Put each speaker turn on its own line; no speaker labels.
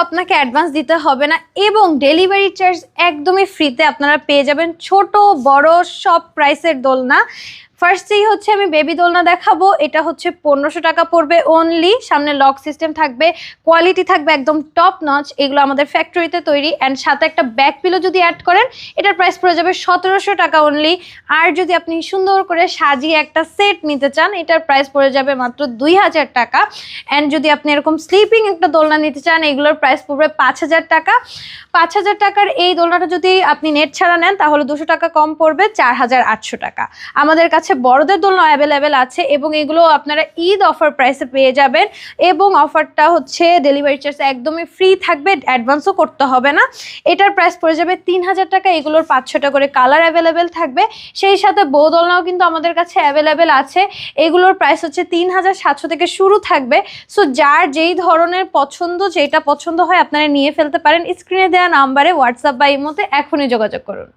আপনাকে অ্যাডভান্স দিতে হবে না এবং ডেলিভারি চার্জ একদমই ফ্রিতে আপনারা পেয়ে যাবেন। ছোট বড় সব প্রাইসের দোলনা। ফার্স্টেই হচ্ছে আমি বেবি দোলনা দেখাবো। এটা হচ্ছে 1500 টাকা পড়বে অনলি। সামনে লক সিস্টেম থাকবে, কোয়ালিটি থাকবে একদম টপ নচ, এগুলো আমাদের ফ্যাক্টরিতে তৈরি। অ্যান্ড সাথে একটা ব্যাক পিলো যদি অ্যাড করেন এটার প্রাইস পড়ে যাবে 1700 টাকা অনলি। আর যদি আপনি সুন্দর করে সাজিয়ে একটা সেট নিতে চান এটার প্রাইস পড়ে যাবে মাত্র 2000 টাকা। অ্যান্ড যদি আপনি এরকম স্লিপিং একটা দোলনা নিতে চান এগুলোর প্রাইস পড়বে 5000 টাকা। 5000 টাকার এই দোলনাটা যদি আপনি নেট ছাড়া নেন তাহলে 200 টাকা কম পড়বে, 4800 টাকা। আমাদের কাছে বড়দের দোলনা অ্যাভেলেবেল আছে এবং এগুলো আপনারা ঈদ অফার প্রাইসে পেয়ে যাবেন। এবং অফারটা হচ্ছে ডেলিভারি চার্জ একদমই ফ্রি থাকবে, অ্যাডভান্সও করতে হবে না। এটার প্রাইস পড়ে যাবে 3000 টাকা। এগুলোর 5-6টা করে কালার অ্যাভেলেবেল থাকবে। সেই সাথে বউ দোলনাও কিন্তু আমাদের কাছে অ্যাভেলেবেল আছে। এগুলোর প্রাইস হচ্ছে 3700 থেকে শুরু থাকবে। সো যার যেই ধরনের পছন্দ, যেটা পছন্দ হয় আপনারা নিয়ে ফেলতে পারেন। স্ক্রিনে দেওয়া নাম্বারে হোয়াটসঅ্যাপ বা ইমোতে এখনই যোগাযোগ করুন।